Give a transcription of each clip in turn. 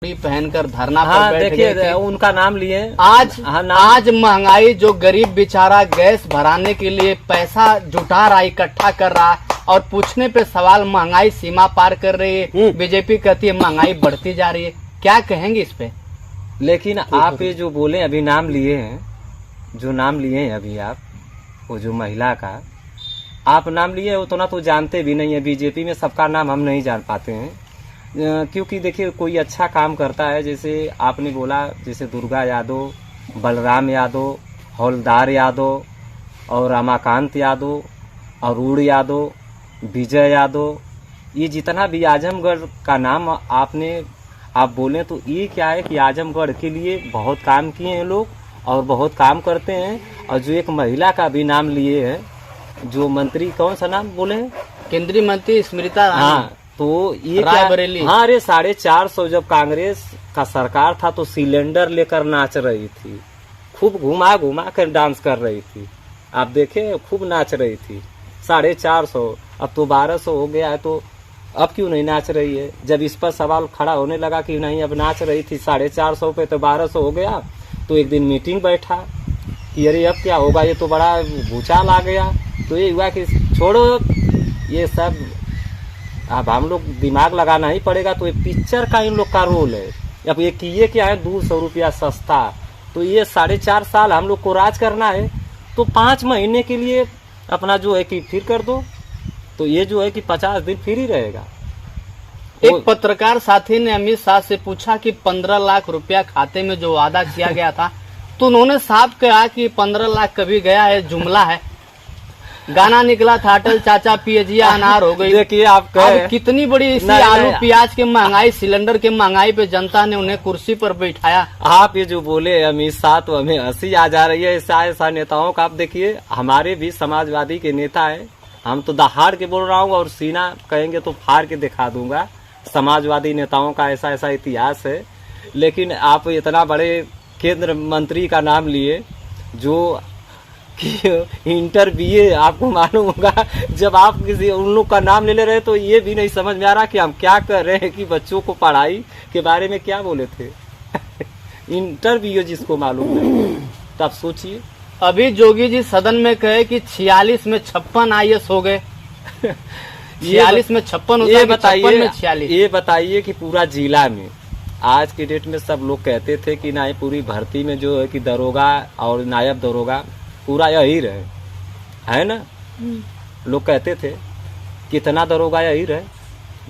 पहनकर धरना पर बैठ देखिए गए थे। उनका नाम लिए आज महंगाई जो गरीब बेचारा गैस भराने के लिए पैसा जुटा रहा, इकट्ठा कर रहा और पूछने पे सवाल महंगाई सीमा पार कर रही है। बीजेपी कहती है महंगाई बढ़ती जा रही है। क्या कहेंगे इस पे? लेकिन आप ये जो बोले अभी नाम लिए हैं, जो नाम लिए हैं अभी आप, वो जो महिला का आप नाम लिए उतना तो जानते भी नहीं है। बीजेपी में सबका नाम हम नहीं जान पाते हैं, क्योंकि देखिए कोई अच्छा काम करता है, जैसे आपने बोला, जैसे दुर्गा यादव, बलराम यादव, हौलदार यादव और रमाकांत यादव, अरुण यादव, विजय यादव, ये जितना भी आजमगढ़ का नाम आप बोलें तो ये क्या है कि आजमगढ़ के लिए बहुत काम किए हैं लोग और बहुत काम करते हैं। और जो एक महिला का भी नाम लिए हैं, जो मंत्री, कौन सा नाम बोले हैं, केंद्रीय मंत्री स्मृति, हाँ, तो ये रायबरेली। हाँ, अरे 450 जब कांग्रेस का सरकार था तो सिलेंडर लेकर नाच रही थी, खूब घुमा घुमा कर डांस कर रही थी। आप देखे, खूब नाच रही थी। 450, अब तो 1200 हो गया है, तो अब क्यों नहीं नाच रही है? जब इस पर सवाल खड़ा होने लगा कि नहीं अब नाच रही थी 450 पे, तो 1200 हो गया, तो एक दिन मीटिंग बैठा कि अरे अब क्या होगा, ये तो बड़ा भूचाल आ गया। तो ये हुआ कि छोड़ो ये सब, अब हम लोग दिमाग लगाना ही पड़ेगा। तो ये पिक्चर का इन लोग का रोल है। अब ये किए क्या है, 200 रुपया सस्ता, तो ये 4.5 साल हम लोग को राज करना है, तो 5 महीने के लिए अपना जो है कि फिर कर दो, तो ये जो है कि 50 दिन फिर ही रहेगा। एक पत्रकार साथी ने अमित शाह से पूछा कि 15 लाख रुपया खाते में जो वादा किया गया था, तो उन्होंने साफ कहा कि 15 लाख कभी गया है, जुमला है। गाना निकला था, अटल चाचा पियजिया अनार हो गई। देखिए आप कितनी बड़ी इसी आलू प्याज के महंगाई, सिलेंडर के महंगाई पे जनता ने उन्हें कुर्सी पर बैठाया। आप ये जो बोले अमित शाह, तो हमें हंसी आ जा रही है ऐसा नेताओं का। आप देखिए हमारे भी समाजवादी के नेता है, हम तो दहाड़ के बोल रहा हूँ और सीना कहेंगे तो फाड़ के दिखा दूंगा। समाजवादी नेताओं का ऐसा इतिहास है। लेकिन आप इतना बड़े केंद्र मंत्री का नाम लिए जो कि इंटर BA, आपको मालूम होगा जब आप किसी उन लोग का नाम ले रहे तो ये भी नहीं समझ में आ रहा कि हम क्या कर रहे हैं, कि बच्चों को पढ़ाई के बारे में क्या बोले थे। इंटर BA जिसको मालूम नहीं, तब सोचिए। अभी जोगी जी सदन में कहे कि 46 में 56 IAS हो गए। 46 में 56 ये बताइए कि पूरा जिला में आज के डेट में सब लोग कहते थे कि ना पूरी भर्ती में जो है कि दरोगा और नायब दरोगा पूरा यही रहे, है ना? लोग कहते थे कितना दरोगा यही रहे।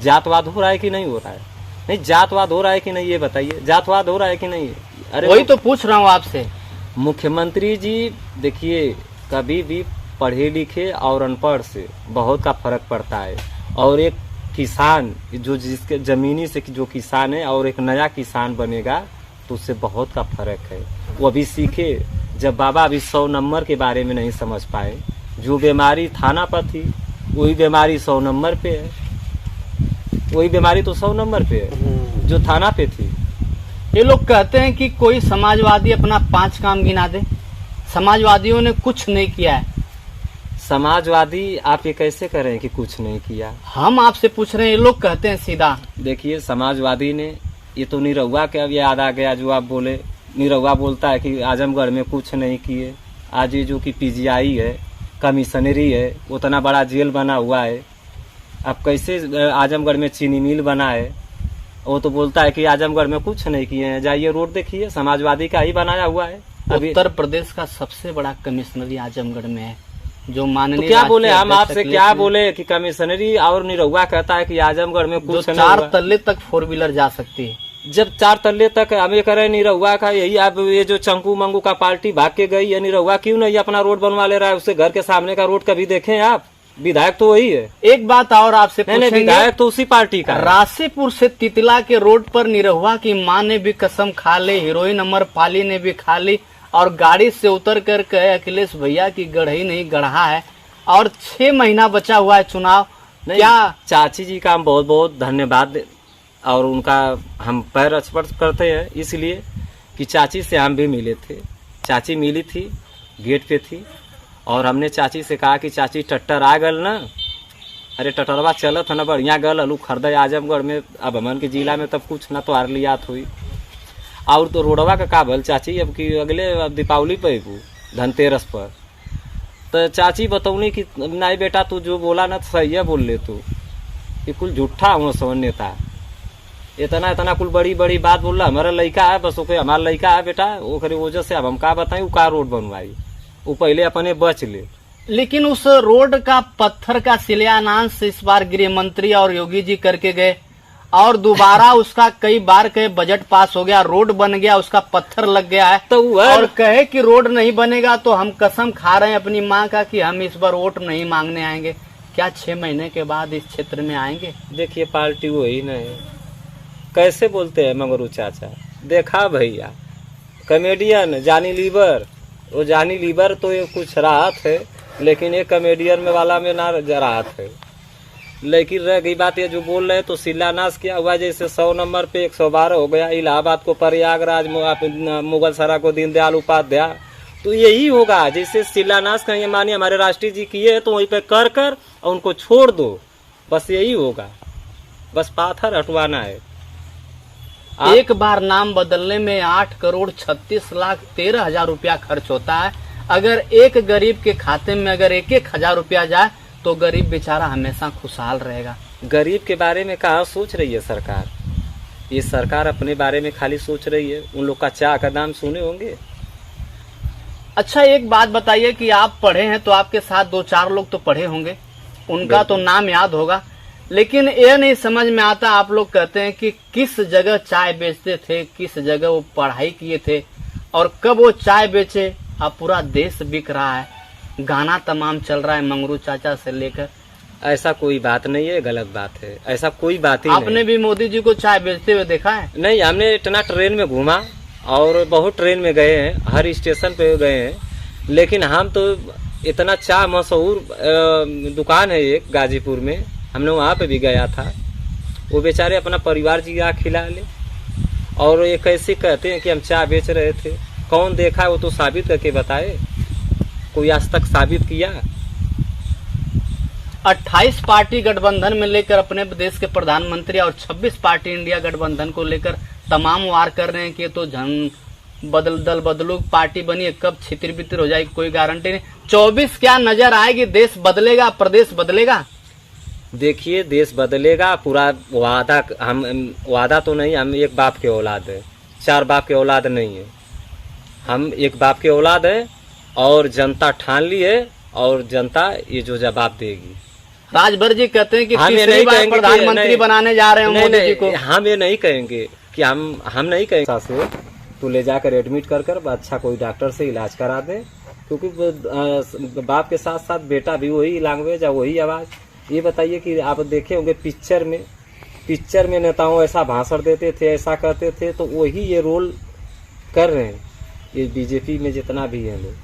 जातवाद हो रहा है कि नहीं हो रहा है? नहीं, जातवाद हो रहा है कि नहीं, ये बताइए। जातवाद हो रहा है कि नहीं? अरे वही तो पूछ रहा हूँ आपसे। मुख्यमंत्री जी देखिए, कभी भी पढ़े लिखे और अनपढ़ से बहुत का फर्क पड़ता है। और एक किसान जो जिसके जमीनी से जो किसान है और एक नया किसान बनेगा तो उससे बहुत का फर्क है। वो अभी सीखे। जब बाबा अभी 100 नंबर के बारे में नहीं समझ पाए, जो बीमारी थाना पर थी वही बीमारी 100 नंबर पे है, वही बीमारी तो 100 नंबर पे है जो थाना पे थी। ये लोग कहते हैं कि कोई समाजवादी अपना 5 काम गिना दे। समाजवादियों ने कुछ नहीं किया है। समाजवादी आप ये कैसे कह रहे हैं कि कुछ नहीं किया? हम आपसे पूछ रहे हैं, ये लोग कहते हैं सीधा। देखिए समाजवादी ने, ये तो निरहुआ के अब याद आ गया जो आप बोले। निरहुआ बोलता है कि आजमगढ़ में कुछ नहीं किए। आज ये जो कि PGI है, कमिश्नरी है, उतना बड़ा जेल बना हुआ है। अब कैसे आजमगढ़ में चीनी मिल बना है, वो तो बोलता है कि आजमगढ़ में कुछ नहीं किए हैं। जाइए रोड देखिए, समाजवादी का ही बनाया हुआ है। उत्तर प्रदेश का सबसे बड़ा कमिश्नरी आजमगढ़ में है, जो माननीय तो क्या बोले हम आपसे, क्या बोले कि कमिश्नरी, और निरहुआ कहता है कि आजमगढ़ में कुछ 4 तल्ले तक 4 व्हीलर जा सकती है। जब 4 तल्ले तक हम ये करें निरहुआ का यही। अब ये जो चंकू मंगू का पार्टी भाग के गई है, निरहुआ क्यों नहीं अपना रोड बनवा ले रहा है? उससे घर के सामने का रोड कभी देखें आप? विधायक तो वही है। एक बात और आपसे पूछेंगे, विधायक तो उसी पार्टी का। राशीपुर से तितला के रोड पर निरहुआ की मां ने भी कसम खा ली, हीरोइन अमर पाली ने भी खा ली, और गाड़ी से उतर कर कहे अखिलेश भैया की गढ़ई नहीं गढ़ा है, और 6 महीना बचा हुआ है चुनाव। क्या चाची जी का हम बहुत बहुत धन्यवाद और उनका हम पैर स्पर्श करते हैं, इसलिए कि चाची से हम भी मिले थे। चाची मिली थी, गेट पे थी, और हमने चाची से कहा कि चाची टट्टर आ गल ना, अरे टटरवा चलत है ना बढ़िया गल अलू खरीदे आजमगढ़ में, अब हमन के जिला में तब कुछ ना तो आर लियात हुई। और तो रोडवा का भल चाची, अब कि अगले अब दीपावली पे धनतेरस पर तो चाची बतौनी कि नहीं बेटा तू जो बोला ना तो सही है बोल ले तू, ये कुल झूठा हुआ सवन नेता, इतना इतना कुल बड़ी बड़ी बात बोल रहा, हमारा लड़का है बस, ओके हमारा लड़का है बेटा, ओकरे वजह से अब हम का बताएं वो का रोड बनवाई, वो पहले अपने बच ले। लेकिन उस रोड का पत्थर का शिलान्यास इस बार गृह मंत्री और योगी जी करके गए, और दोबारा उसका कई बार के बजट पास हो गया, रोड बन गया, उसका पत्थर लग गया है, तो और कहे कि रोड नहीं बनेगा तो हम कसम खा रहे हैं अपनी माँ का कि हम इस बार वोट नहीं मांगने आएंगे। क्या 6 महीने के बाद इस क्षेत्र में आएंगे? देखिए पार्टी वही न है, कैसे बोलते हैं मंगरू चाचा। देखा भैया कॉमेडियन जानी लीवर, वो जानी लीवर तो ये कुछ राहत है, लेकिन ये कॉमेडियन में वाला में ना राहत है। लेकिन रह गई बात ये जो बोल रहे तो शिलान्यास किया हुआ, जैसे 100 नंबर पे 112 हो गया, इलाहाबाद को प्रयागराज, मुगल सराय को दीनदयाल उपाध्याय, तो यही होगा। जैसे शिलान्यास कहीं मानिए हमारे राष्ट्रीय जी किए तो वहीं पे कर और उनको छोड़ दो, बस यही होगा, बस पाथर हटवाना है। एक बार नाम बदलने में 8,36,13,000 रुपया खर्च होता है। अगर एक गरीब के खाते में अगर 1,000 रुपया जाए तो गरीब बेचारा हमेशा खुशहाल रहेगा। गरीब के बारे में कहाँ सोच रही है सरकार? ये सरकार अपने बारे में खाली सोच रही है, उन लोग का चाय का दाम सुने होंगे। अच्छा एक बात बताइए कि आप पढ़े हैं तो आपके साथ 2-4 लोग तो पढ़े होंगे, उनका तो नाम याद होगा, लेकिन यह नहीं समझ में आता, आप लोग कहते हैं कि किस जगह चाय बेचते थे, किस जगह वो पढ़ाई किए थे, और कब वो चाय बेचे। अब पूरा देश बिक रहा है, गाना तमाम चल रहा है मंगरू चाचा से लेकर। ऐसा कोई बात नहीं है, गलत बात है, ऐसा कोई बात ही नहीं। आपने भी मोदी जी को चाय बेचते हुए देखा है? नहीं, हमने इतना ट्रेन में घूमा और बहुत ट्रेन में गए हैं, हर स्टेशन पे गए हैं, लेकिन हम तो इतना चाय मशहूर दुकान है एक गाजीपुर में, हमने वहाँ पे भी गया था, वो बेचारे अपना परिवार जी आ खिला ले, और ये कैसे कहते हैं कि हम चाय बेच रहे थे। कौन देखा है वो तो साबित करके बताए, कोई आज तक साबित किया? 28 पार्टी गठबंधन में लेकर अपने देश के प्रधानमंत्री और 26 पार्टी इंडिया गठबंधन को लेकर तमाम वार कर रहे हैं कि तो दल बदलू पार्टी बनी है, कब छितिर बितिर हो जाएगी कोई गारंटी नहीं। 24 क्या नजर आएगी, देश बदलेगा, प्रदेश बदलेगा? देखिए देश बदलेगा, पूरा वादा, हम वादा तो नहीं, हम एक बाप के औलाद है, 4 बाप के औलाद नहीं है, हम एक बाप के औलाद है, और जनता ठान ली है, और जनता ये जो जवाब देगी। राजभर जी कहते हैं कि तीसरी बार प्रधानमंत्री बनाने जा रहे हैं मोदी जी को। हम ये नहीं कहेंगे कि हम नहीं कहेंगे से तू ले जाकर एडमिट कर अच्छा कोई डॉक्टर से इलाज करा दे, क्योंकि बाप के साथ साथ बेटा भी वही लैंग्वेज है, वही आवाज। ये बताइए कि आप देखे होंगे पिक्चर में नेताओं ऐसा भाषण देते थे, ऐसा करते थे, तो वही ये रोल कर रहे हैं ये बीजेपी में जितना भी है लोग,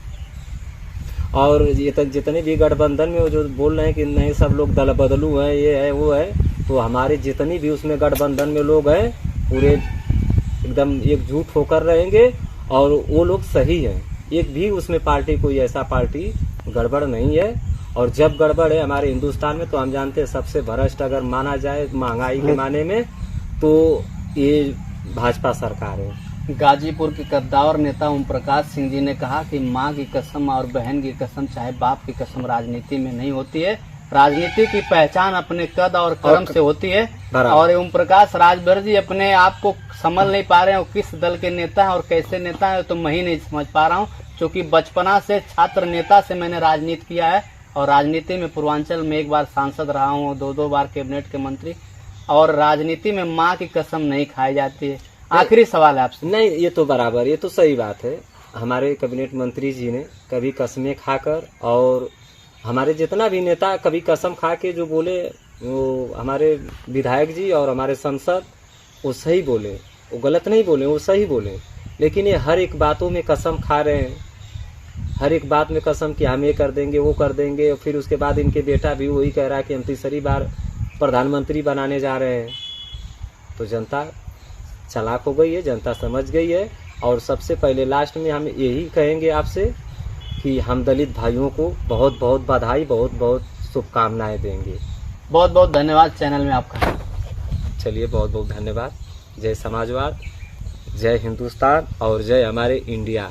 और जितने भी गठबंधन में जो बोल रहे हैं कि नहीं सब लोग दल बदलू है, ये है वो है, तो हमारे जितनी भी उसमें गठबंधन में लोग हैं पूरे एकदम एकजुट होकर रहेंगे, और वो लोग सही हैं, एक भी उसमें पार्टी कोई ऐसा पार्टी गड़बड़ नहीं है। और जब गड़बड़ है हमारे हिंदुस्तान में तो हम जानते हैं सबसे भ्रष्ट अगर माना जाए महंगाई के माने में तो ये भाजपा सरकार है। गाजीपुर के कद्दावर नेता ओम प्रकाश सिंह जी ने कहा कि माँ की कसम और बहन की कसम चाहे बाप की कसम राजनीति में नहीं होती है, राजनीति की पहचान अपने कद और कर्म से होती है। और ओम प्रकाश राजभर जी अपने आप को समझ नहीं पा रहे हैं, किस दल के नेता हैं और कैसे नेता हैं तो मैं ही नहीं समझ पा रहा हूँ, क्योंकि बचपना से छात्र नेता से मैंने राजनीति किया है, और राजनीति में पूर्वांचल में 1 बार सांसद रहा हूँ, 2 बार कैबिनेट के मंत्री, और राजनीति में माँ की कसम नहीं खाई जाती है। आखिरी सवाल है आपसे। नहीं, ये तो बराबर, ये तो सही बात है, हमारे कैबिनेट मंत्री जी ने कभी कसमें खाकर, और हमारे जितना भी नेता कभी कसम खा के जो बोले, वो हमारे विधायक जी और हमारे सांसद वो सही बोले, वो गलत नहीं बोले, वो सही बोले। लेकिन ये हर एक बातों में कसम खा रहे हैं, हर एक बात में कसम कि हम ये कर देंगे वो कर देंगे, और फिर उसके बाद इनके बेटा भी वही कह रहा है कि हम तीसरी बार प्रधानमंत्री बनाने जा रहे हैं। तो जनता चालाक हो गई है, जनता समझ गई है। और सबसे पहले लास्ट में हम यही कहेंगे आपसे कि हम दलित भाइयों को बहुत बहुत बधाई, बहुत बहुत शुभकामनाएं देंगे। बहुत बहुत धन्यवाद चैनल में आपका। चलिए बहुत बहुत धन्यवाद। जय समाजवाद, जय हिंदुस्तान और जय हमारे इंडिया।